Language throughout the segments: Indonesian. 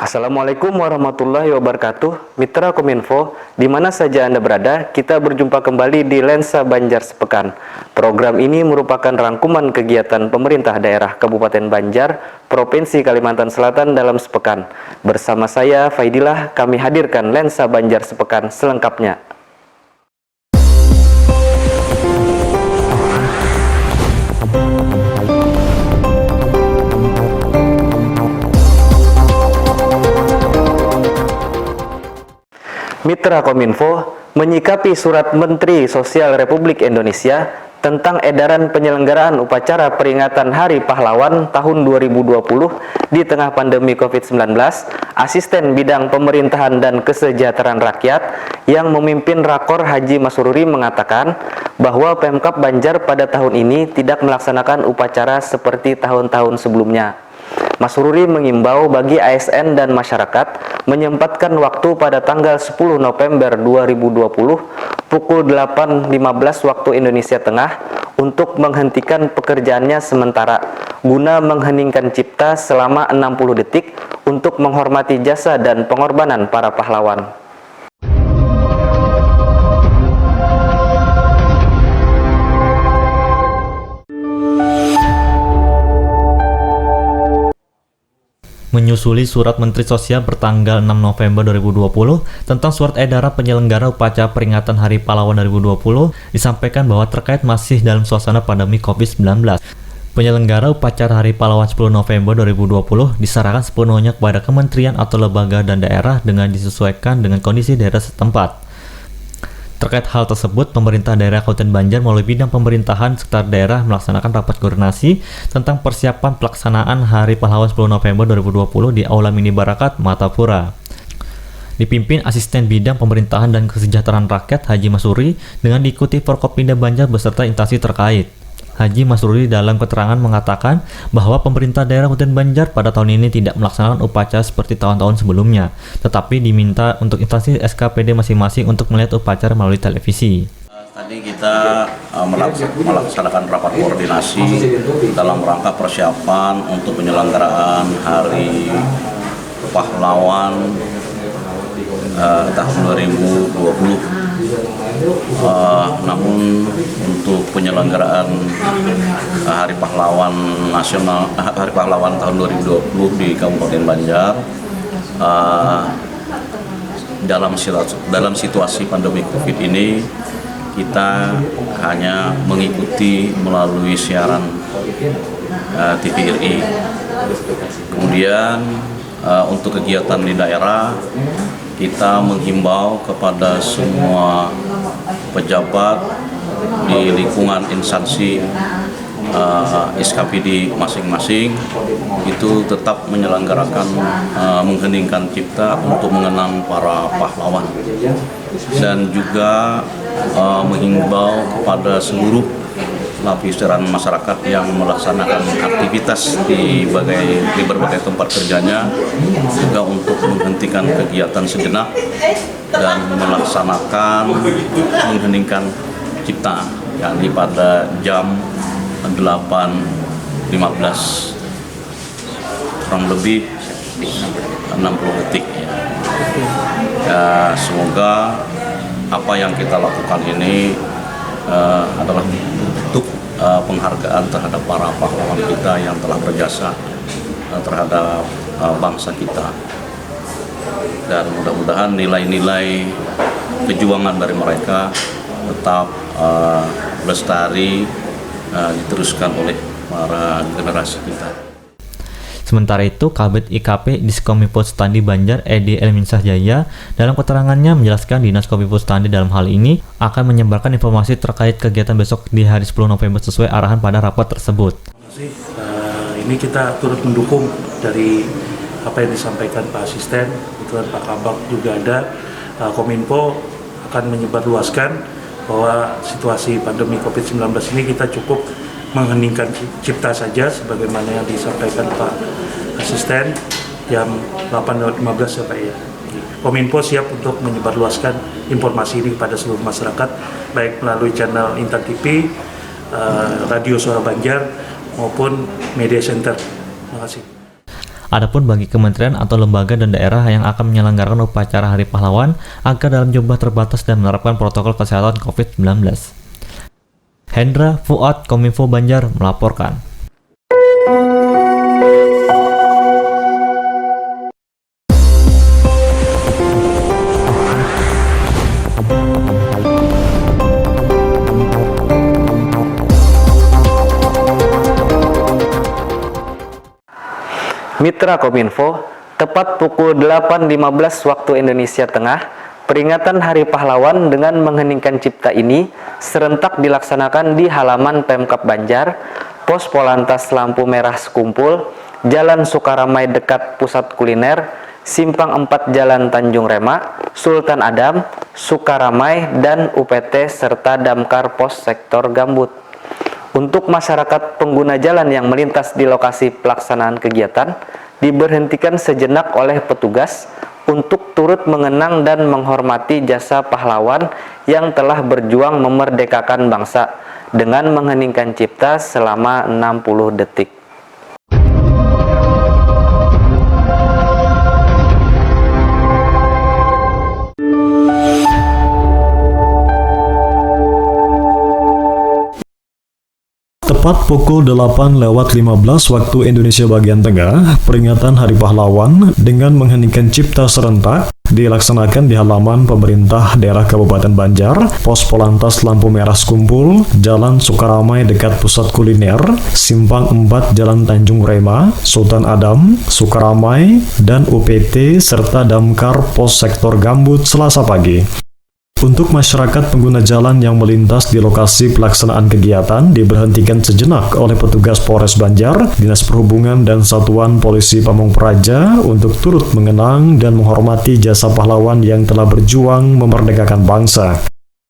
Assalamualaikum warahmatullahi wabarakatuh. Mitra Kominfo, di mana saja Anda berada, kita berjumpa kembali di Lensa Banjar Sepekan. Program ini merupakan rangkuman kegiatan pemerintah daerah Kabupaten Banjar, Provinsi Kalimantan Selatan dalam sepekan. Bersama saya, Faidilah, kami hadirkan Lensa Banjar Sepekan selengkapnya. Mitra Kominfo menyikapi surat Menteri Sosial Republik Indonesia tentang edaran penyelenggaraan upacara peringatan Hari Pahlawan tahun 2020 di tengah pandemi COVID-19, Asisten Bidang Pemerintahan dan Kesejahteraan Rakyat yang memimpin Rakor Haji Masururi mengatakan bahwa Pemkab Banjar pada tahun ini tidak melaksanakan upacara seperti tahun-tahun sebelumnya. Masururi mengimbau bagi ASN dan masyarakat menyempatkan waktu pada tanggal 10 November 2020 pukul 8.15 waktu Indonesia Tengah untuk menghentikan pekerjaannya sementara guna mengheningkan cipta selama 60 detik untuk menghormati jasa dan pengorbanan para pahlawan. Menyusuli surat Menteri Sosial bertanggal 6 November 2020 tentang surat edaran penyelenggara upacara peringatan Hari Pahlawan 2020 disampaikan bahwa terkait masih dalam suasana pandemi COVID-19. Penyelenggara upacara Hari Pahlawan 10 November 2020 diserahkan sepenuhnya kepada kementerian atau lembaga dan daerah dengan disesuaikan dengan kondisi daerah setempat. Terkait hal tersebut, pemerintah daerah Kabupaten Banjar melalui bidang pemerintahan sekitar daerah melaksanakan rapat koordinasi tentang persiapan pelaksanaan Hari Pahlawan 10 November 2020 di Aula Mini Barakat, Matapura. Dipimpin Asisten Bidang Pemerintahan dan Kesejahteraan Rakyat Haji Masururi dengan diikuti Forkopimda Banjar beserta instansi terkait. Haji Masururi dalam keterangan mengatakan bahwa pemerintah daerah Kabupaten Banjar pada tahun ini tidak melaksanakan upacara seperti tahun-tahun sebelumnya, tetapi diminta untuk instansi SKPD masing-masing untuk melihat upacara melalui televisi. Tadi kita melaksanakan rapat koordinasi dalam rangka persiapan untuk penyelenggaraan Hari Pahlawan tahun 2020. Namun untuk penyelenggaraan Hari Pahlawan Nasional, Hari Pahlawan tahun 2020 di Kabupaten Banjar dalam situasi pandemi COVID ini, kita hanya mengikuti melalui siaran TVRI. Kemudian untuk kegiatan di daerah, kita menghimbau kepada semua pejabat di lingkungan instansi SKPD masing-masing itu tetap menyelenggarakan mengheningkan cipta untuk mengenang para pahlawan, dan juga menghimbau kepada seluruh lapisan masyarakat yang melaksanakan aktivitas di berbagai tempat kerjanya juga untuk menghentikan kegiatan sejenak dan mengheningkan cipta, yakni pada jam 8.15 kurang lebih 60 detik ya. Semoga apa yang kita lakukan ini adalah bentuk penghargaan terhadap para pahlawan kita yang telah berjasa terhadap bangsa kita, dan mudah-mudahan nilai-nilai perjuangan dari mereka tetap lestari diteruskan oleh para generasi kita. Sementara itu, Kabid IKP Diskominfo Standi Banjar Edi Elminsah Jaya dalam keterangannya menjelaskan Dinas Kominfo Standi dalam hal ini akan menyebarkan informasi terkait kegiatan besok di hari 10 November sesuai arahan pada rapat tersebut. Ini kita turut mendukung dari apa yang disampaikan Pak Asisten, itu Pak Kabak juga ada. Kominfo akan menyebarluaskan bahwa situasi pandemi COVID-19 ini kita cukup mengheningkan cipta saja sebagaimana yang disampaikan Pak Asisten jam 8.15 ya Pak ya. Kominfo siap untuk menyebarluaskan informasi ini kepada seluruh masyarakat, baik melalui channel Intan TV, Radio Suara Banjar maupun media center. Terima kasih. Adapun bagi kementerian atau lembaga dan daerah yang akan menyelenggarakan upacara Hari Pahlawan agar dalam jumlah terbatas dan menerapkan protokol kesehatan COVID-19. Hendra Fuad, Kominfo Banjar melaporkan. Mitra Kominfo, tepat pukul 8.15 waktu Indonesia Tengah, peringatan Hari Pahlawan dengan mengheningkan cipta ini serentak dilaksanakan di halaman Pemkab Banjar, Pos Polantas Lampu Merah Sekumpul, Jalan Sukaramai dekat Pusat Kuliner, Simpang 4 Jalan Tanjung Rema, Sultan Adam, Sukaramai, dan UPT serta Damkar Pos Sektor Gambut. Untuk masyarakat pengguna jalan yang melintas di lokasi pelaksanaan kegiatan, diberhentikan sejenak oleh petugas untuk turut mengenang dan menghormati jasa pahlawan yang telah berjuang memerdekakan bangsa dengan mengheningkan cipta selama 60 detik. Tepat pukul 8:15 waktu Indonesia bagian tengah, peringatan Hari Pahlawan dengan mengheningkan cipta serentak dilaksanakan di halaman pemerintah daerah Kabupaten Banjar, Pos Polantas Lampu Merah Sekumpul, Jalan Sukaramai dekat Pusat Kuliner, Simpang 4 Jalan Tanjung Rema, Sultan Adam, Sukaramai, dan UPT serta Damkar Pos Sektor Gambut Selasa pagi. Untuk masyarakat pengguna jalan yang melintas di lokasi pelaksanaan kegiatan diberhentikan sejenak oleh petugas Polres Banjar, Dinas Perhubungan dan Satuan Polisi Pamong Praja untuk turut mengenang dan menghormati jasa pahlawan yang telah berjuang memerdekakan bangsa.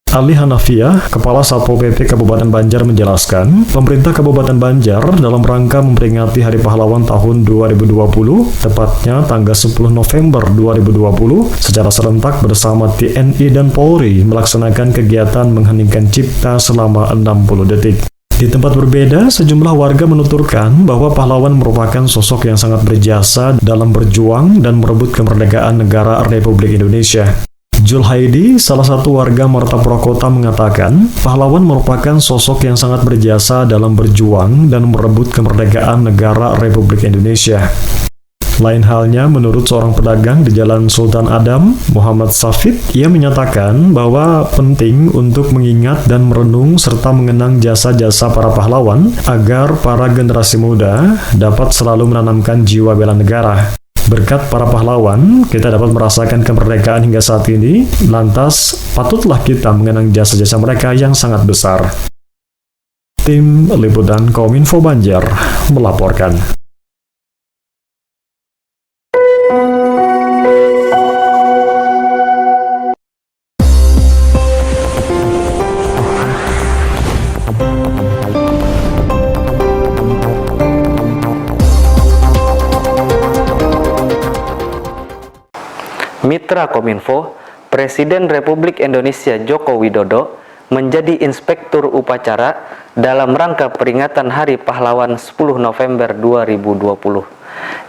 Ali Hanafiah, Kepala Satpol PP Kabupaten Banjar menjelaskan, pemerintah Kabupaten Banjar dalam rangka memperingati Hari Pahlawan tahun 2020, tepatnya tanggal 10 November 2020, secara serentak bersama TNI dan Polri melaksanakan kegiatan mengheningkan cipta selama 60 detik. Di tempat berbeda, sejumlah warga menuturkan bahwa pahlawan merupakan sosok yang sangat berjasa dalam berjuang dan merebut kemerdekaan negara Republik Indonesia. Julhaidi, salah satu warga Martapura Kota mengatakan, pahlawan merupakan sosok yang sangat berjasa dalam berjuang dan merebut kemerdekaan negara Republik Indonesia. Lain halnya menurut seorang pedagang di Jalan Sultan Adam, Muhammad Safid, ia menyatakan bahwa penting untuk mengingat dan merenung serta mengenang jasa-jasa para pahlawan agar para generasi muda dapat selalu menanamkan jiwa bela negara. Berkat para pahlawan, kita dapat merasakan kemerdekaan hingga saat ini, lantas patutlah kita mengenang jasa-jasa mereka yang sangat besar. Tim Liputan Kominfo Banjar melaporkan. Mitra Kominfo, Presiden Republik Indonesia Joko Widodo menjadi inspektur upacara dalam rangka peringatan Hari Pahlawan 10 November 2020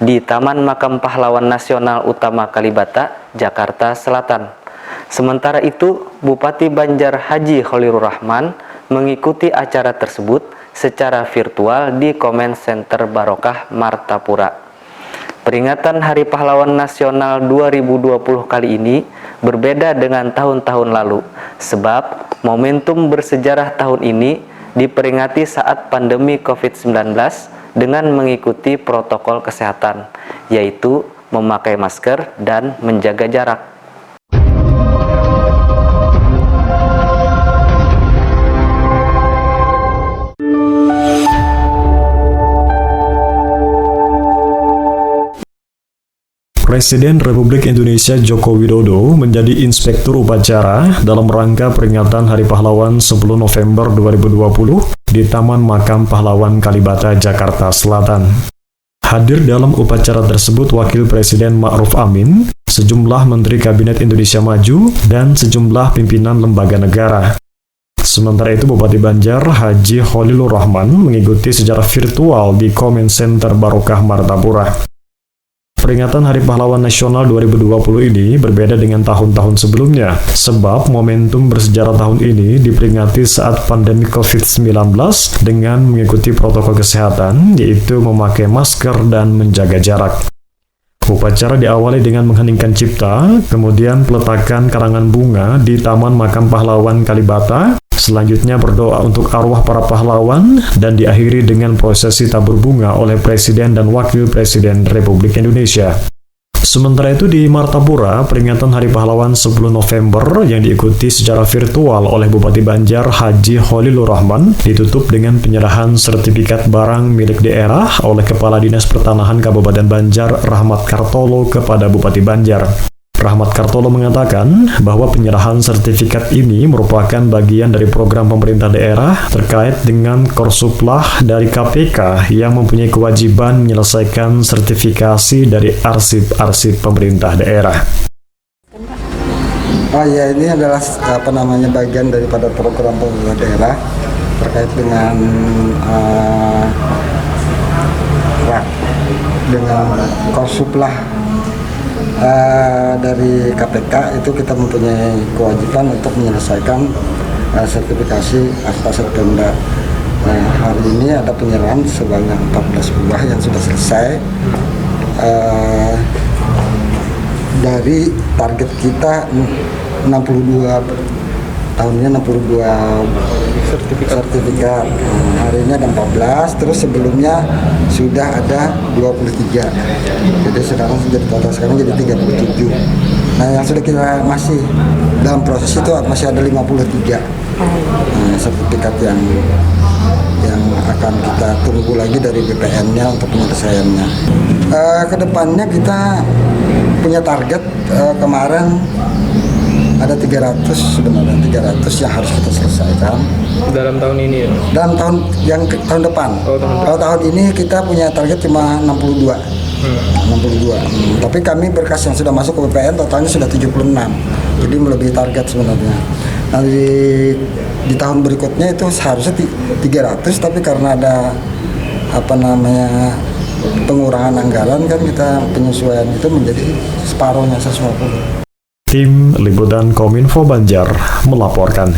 di Taman Makam Pahlawan Nasional Utama Kalibata, Jakarta Selatan. Sementara itu, Bupati Banjar Haji Kholirur Rahman mengikuti acara tersebut secara virtual di Comment Center Barokah Martapura. Peringatan Hari Pahlawan Nasional 2020 kali ini berbeda dengan tahun-tahun lalu, sebab momentum bersejarah tahun ini diperingati saat pandemi COVID-19 dengan mengikuti protokol kesehatan, yaitu memakai masker dan menjaga jarak. Presiden Republik Indonesia Joko Widodo menjadi inspektur upacara dalam rangka peringatan Hari Pahlawan 10 November 2020 di Taman Makam Pahlawan Kalibata, Jakarta Selatan. Hadir dalam upacara tersebut Wakil Presiden Ma'ruf Amin, sejumlah Menteri Kabinet Indonesia Maju, dan sejumlah pimpinan lembaga negara. Sementara itu, Bupati Banjar Haji Kholirur Rahman mengikuti secara virtual di Comment Center Barokah Martapura. Peringatan Hari Pahlawan Nasional 2020 ini berbeda dengan tahun-tahun sebelumnya, sebab momentum bersejarah tahun ini diperingati saat pandemi COVID-19 dengan mengikuti protokol kesehatan, yaitu memakai masker dan menjaga jarak. Upacara diawali dengan mengheningkan cipta, kemudian peletakan karangan bunga di Taman Makam Pahlawan Kalibata, selanjutnya berdoa untuk arwah para pahlawan, dan diakhiri dengan prosesi tabur bunga oleh Presiden dan Wakil Presiden Republik Indonesia. Sementara itu di Martapura, peringatan Hari Pahlawan 10 November yang diikuti secara virtual oleh Bupati Banjar Haji Khalilur Rahman ditutup dengan penyerahan sertifikat barang milik daerah oleh Kepala Dinas Pertanahan Kabupaten Banjar Rahmat Kartolo kepada Bupati Banjar. Rahmat Kartolo mengatakan bahwa penyerahan sertifikat ini merupakan bagian dari program pemerintah daerah terkait dengan Korsuplah dari KPK yang mempunyai kewajiban menyelesaikan sertifikasi dari arsip-arsip pemerintah daerah. Oh ya, ini adalah bagian daripada program pemerintah daerah terkait dengan Korsuplah dari KPK. Itu kita mempunyai kewajiban untuk menyelesaikan sertifikasi Akta Serpenda. Nah, hari ini ada penyerahan sebanyak 14 buah yang sudah selesai. Dari target kita 62 tahunnya 62 sertifikat. Hari ini ada 14, terus sebelumnya sudah ada 23. Jadi sekarang jadi 37. Nah, yang sudah kita masih dalam proses itu masih ada 53 sertifikat yang akan kita tunggu lagi dari BPN-nya untuk penyelesaiannya. Kedepannya kita punya target kemarin ada 300 sebenarnya, 300 yang harus kita selesaikan dalam tahun ini ya? Dalam tahun depan. Kalau tahun ini kita punya target cuma 62. 62. Tapi kami berkas yang sudah masuk ke BPN totalnya sudah 76. Jadi melebihi target sebenarnya. Nah, di tahun berikutnya itu seharusnya 300, tapi karena ada pengurangan anggaran kan kita penyesuaian itu menjadi separuhnya 150. Tim Liputan Kominfo Banjar melaporkan.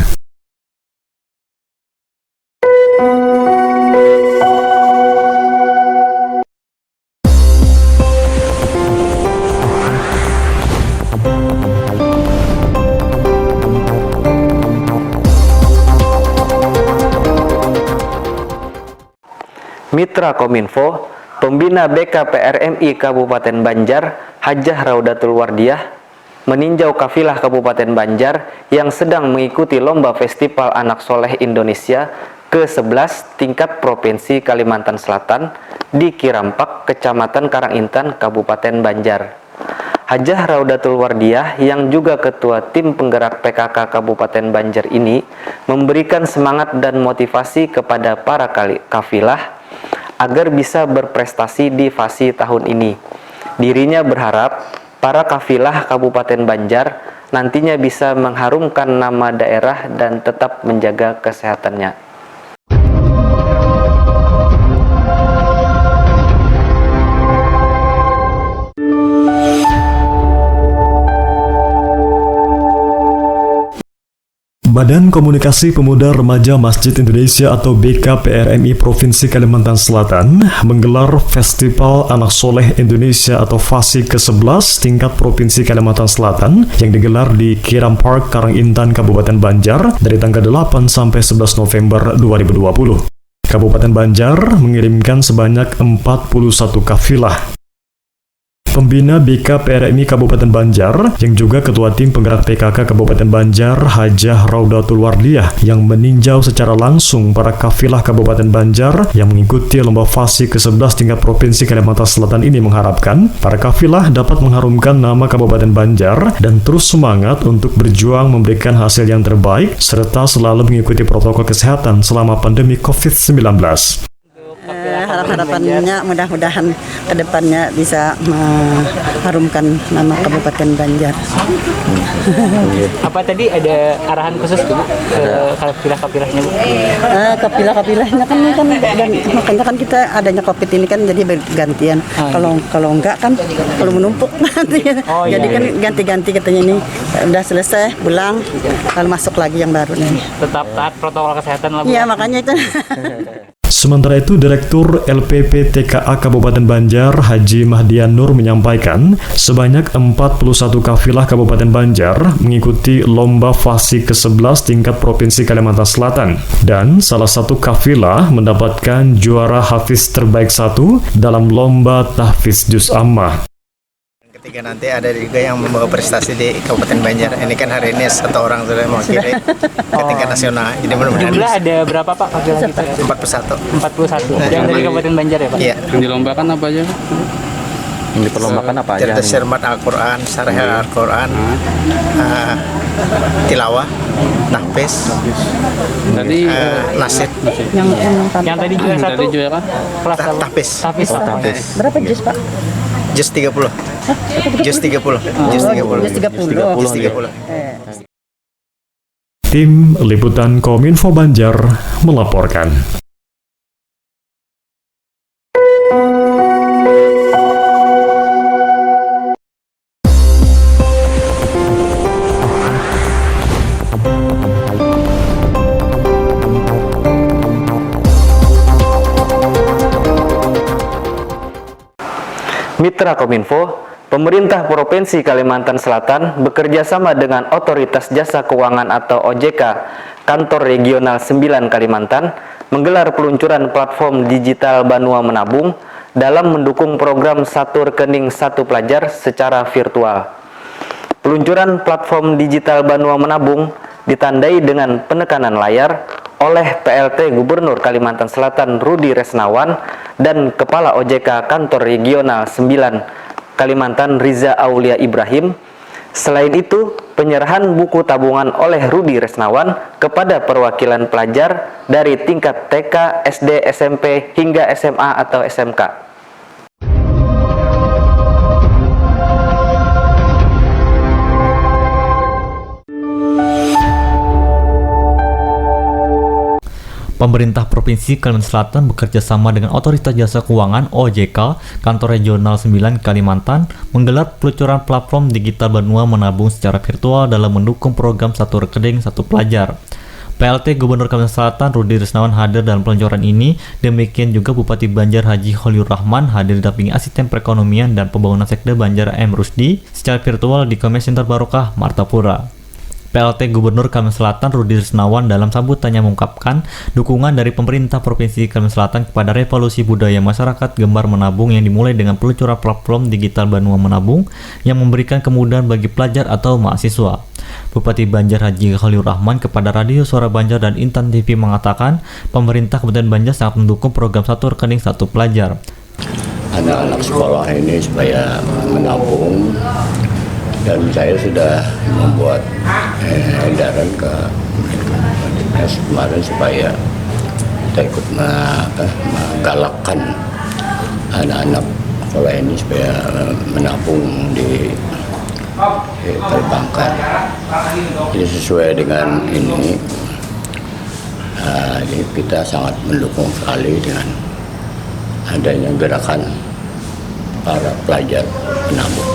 Mitra Kominfo, Pembina BKPRMI Kabupaten Banjar, Hajah Raudatul Wardiyah, meninjau kafilah Kabupaten Banjar yang sedang mengikuti Lomba Festival Anak Soleh Indonesia ke-11 tingkat Provinsi Kalimantan Selatan di Kirampak, Kecamatan Karangintan, Kabupaten Banjar. Hajah Raudatul Wardiyah yang juga ketua tim penggerak PKK Kabupaten Banjar ini memberikan semangat dan motivasi kepada para kafilah agar bisa berprestasi di fasi tahun ini. Dirinya berharap para kafilah Kabupaten Banjar nantinya bisa mengharumkan nama daerah dan tetap menjaga kesehatannya. Badan Komunikasi Pemuda Remaja Masjid Indonesia atau BKPRMI Provinsi Kalimantan Selatan menggelar Festival Anak Soleh Indonesia atau FASI ke-11 tingkat Provinsi Kalimantan Selatan yang digelar di Kiram Park, Karangintan, Kabupaten Banjar dari tanggal 8 sampai 11 November 2020. Kabupaten Banjar mengirimkan sebanyak 41 kafilah. Pembina BKPRMI Kabupaten Banjar, yang juga Ketua Tim Penggerak PKK Kabupaten Banjar, Hajah Raudatul Wardiyah, yang meninjau secara langsung para kafilah Kabupaten Banjar yang mengikuti Lomba FASI ke-11 tingkat Provinsi Kalimantan Selatan ini mengharapkan para kafilah dapat mengharumkan nama Kabupaten Banjar dan terus semangat untuk berjuang memberikan hasil yang terbaik serta selalu mengikuti protokol kesehatan selama pandemi COVID-19. Harapannya mudah-mudahan ke depannya bisa mengharumkan nama Kabupaten Banjar. Apa tadi ada arahan khusus Bu ke kapilah-kapilahnya Bu? Kapilah-kapilahnya kan makanya kan kita adanya Covid ini kan jadi bergantian. Kalau enggak kan kalau menumpuk nanti. Jadi kan ganti-ganti katanya ini udah selesai pulang lalu masuk lagi yang baru nih. Tetap taat protokol kesehatan lah Bu. Iya makanya itu. Sementara itu, Direktur LPP TKA Kabupaten Banjar, Haji Mahdian Nur menyampaikan, sebanyak 41 kafilah Kabupaten Banjar mengikuti lomba fasi ke-11 tingkat Provinsi Kalimantan Selatan. Dan salah satu kafilah mendapatkan juara hafiz terbaik 1 dalam lomba tahfiz juz ammah. Ketiga nanti ada juga yang membawa prestasi di Kabupaten Banjar. Ini kan hari ini satu orang sudah mewakili ke tingkat nasional. Jadi mudah-mudahan Jumlah ada berapa Pak kafilah kita? 41. 41. Yang dari Kabupaten Banjar ya Pak? Iya. Yang dilombakan apa aja? Yang diperlombakan apa aja? Cerdas cermat Al-Quran, Syarah Al-Quran, tilawah, tahfiz, Tadi nasid, Yang tadi juara satu? tadi juara tahfiz. Tahfiz. Berapa juz Pak? Juz 30. Juz 30. Juz 30. Tim Liputan Kominfo Banjar melaporkan. Mitra Kominfo, pemerintah Provinsi Kalimantan Selatan bekerja sama dengan Otoritas Jasa Keuangan atau OJK, Kantor Regional 9 Kalimantan, menggelar peluncuran platform digital Banua Menabung dalam mendukung program Satu Rekening Satu Pelajar secara virtual. Peluncuran platform digital Banua Menabung ditandai dengan penekanan layar oleh PLT Gubernur Kalimantan Selatan Rudi Resnawan dan Kepala OJK Kantor Regional 9 Kalimantan Riza Aulia Ibrahim. Selain itu, penyerahan buku tabungan oleh Rudi Resnawan kepada perwakilan pelajar dari tingkat TK, SD, SMP hingga SMA atau SMK. Pemerintah Provinsi Kalimantan Selatan bekerja sama dengan Otoritas Jasa Keuangan OJK, Kantor Regional 9 Kalimantan, menggelar peluncuran platform digital Banua Menabung secara virtual dalam mendukung program Satu Rekening Satu Pelajar. PLT Gubernur Kalimantan Selatan Rudi Resnawan hadir dalam peluncuran ini, demikian juga Bupati Banjar Haji Khalilur Rahman hadir didampingi Asisten Perekonomian dan Pembangunan Sekda Banjar M. Rusdi secara virtual di Commerce Center Barokah, Martapura. PLT Gubernur Kalimantan Selatan Rudi Resnawan dalam sambutannya mengungkapkan dukungan dari pemerintah Provinsi Kalimantan Selatan kepada revolusi budaya masyarakat gemar menabung yang dimulai dengan peluncuran platform digital Banua Menabung yang memberikan kemudahan bagi pelajar atau mahasiswa. Bupati Banjar Haji Khalilur Rahman kepada Radio Suara Banjar dan Intan TV mengatakan pemerintah Kabupaten Banjar sangat mendukung program Satu Rekening Satu Pelajar. Anak-anak sekolah ini supaya menabung, dan saya sudah membuat edaran ke kemarin supaya kita ikut menggalakkan anak-anak sekolah ini supaya menabung di perbankan. Jadi sesuai dengan ini, kita sangat mendukung sekali dengan adanya gerakan para pelajar menabung.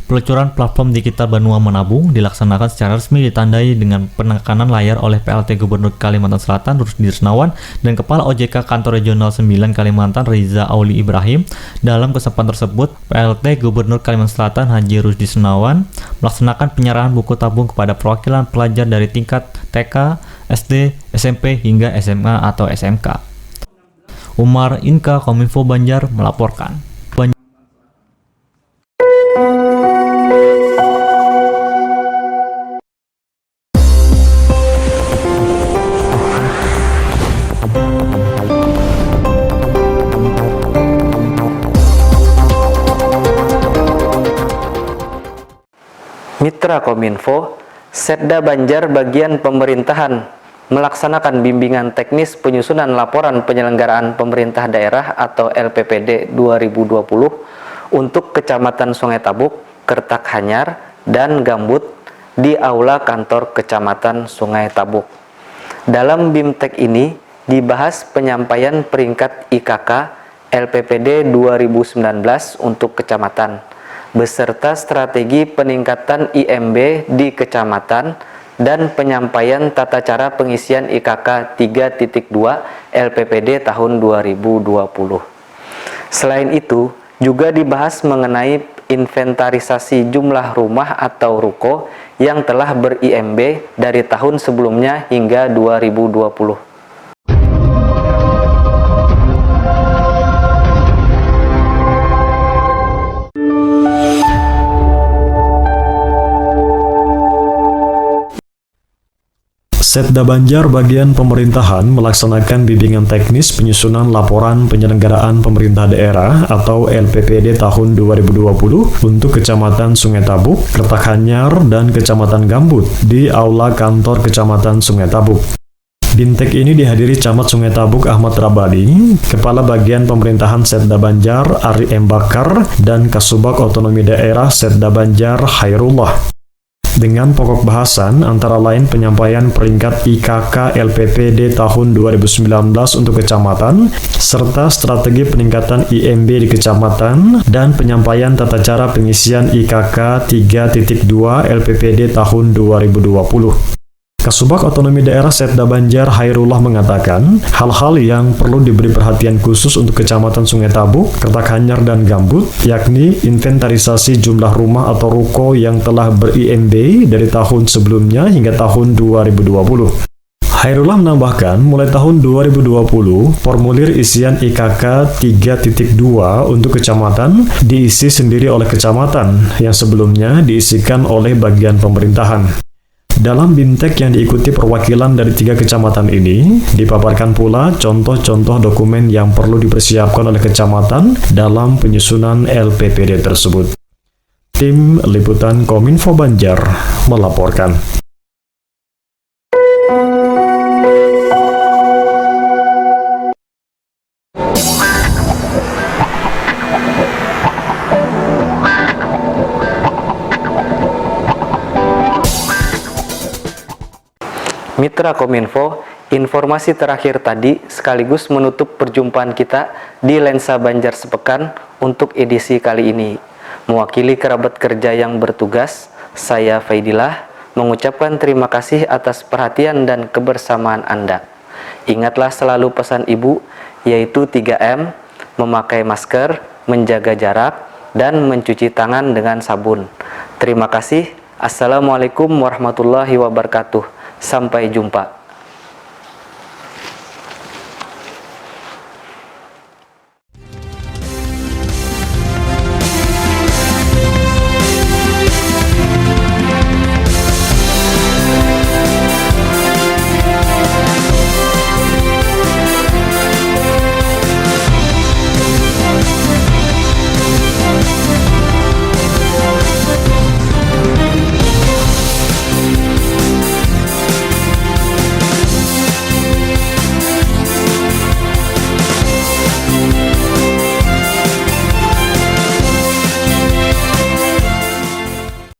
Peluncuran platform digital Banua Menabung dilaksanakan secara resmi ditandai dengan penekanan layar oleh PLT Gubernur Kalimantan Selatan Rudi Resnawan dan Kepala OJK Kantor Regional 9 Kalimantan Riza Auli Ibrahim. Dalam kesempatan tersebut, PLT Gubernur Kalimantan Selatan Haji Rudi Resnawan melaksanakan penyerahan buku tabung kepada perwakilan pelajar dari tingkat TK, SD, SMP hingga SMA atau SMK. Umar Inka Kominfo Banjar melaporkan. Mitra Kominfo, Setda Banjar bagian pemerintahan melaksanakan bimbingan teknis penyusunan laporan penyelenggaraan pemerintah daerah atau LPPD 2020 untuk Kecamatan Sungai Tabuk, Kertak Hanyar, dan Gambut di Aula Kantor Kecamatan Sungai Tabuk. Dalam BIMTEK ini dibahas penyampaian peringkat IKK LPPD 2019 untuk kecamatan, beserta strategi peningkatan IMB di kecamatan dan penyampaian tata cara pengisian IKK 3.2 LPPD tahun 2020. Selain itu, juga dibahas mengenai inventarisasi jumlah rumah atau ruko yang telah ber-IMB dari tahun sebelumnya hingga 2020. Setda Banjar bagian pemerintahan melaksanakan bimbingan teknis penyusunan laporan penyelenggaraan pemerintah daerah atau LPPD tahun 2020 untuk Kecamatan Sungai Tabuk, Kertak Hanyar, dan Kecamatan Gambut di Aula Kantor Kecamatan Sungai Tabuk. BIMTEK ini dihadiri Camat Sungai Tabuk Ahmad Rabadi, Kepala Bagian Pemerintahan Setda Banjar Ari M. Bakar, dan Kasubag Otonomi Daerah Setda Banjar Hairullah. Dengan pokok bahasan antara lain penyampaian peringkat IKK LPPD tahun 2019 untuk kecamatan, serta strategi peningkatan IMB di kecamatan, dan penyampaian tata cara pengisian IKK 3.2 LPPD tahun 2020. Kasubag Otonomi Daerah Setda Banjar Hairullah mengatakan, hal-hal yang perlu diberi perhatian khusus untuk Kecamatan Sungai Tabuk, Kertak Hanyar, dan Gambut, yakni inventarisasi jumlah rumah atau ruko yang telah ber-IMB dari tahun sebelumnya hingga tahun 2020. Hairullah menambahkan, mulai tahun 2020, formulir isian IKK 3.2 untuk kecamatan diisi sendiri oleh kecamatan, yang sebelumnya diisikan oleh bagian pemerintahan. Dalam BIMTEK yang diikuti perwakilan dari 3 kecamatan ini, dipaparkan pula contoh-contoh dokumen yang perlu dipersiapkan oleh kecamatan dalam penyusunan LPPD tersebut. Tim Liputan Kominfo Banjar melaporkan. Mitra Kominfo, informasi terakhir tadi sekaligus menutup perjumpaan kita di Lensa Banjar Sepekan untuk edisi kali ini. Mewakili kerabat kerja yang bertugas, saya Faidillah mengucapkan terima kasih atas perhatian dan kebersamaan Anda. Ingatlah selalu pesan Ibu, yaitu 3M, memakai masker, menjaga jarak, dan mencuci tangan dengan sabun. Terima kasih. Assalamualaikum warahmatullahi wabarakatuh. Sampai jumpa.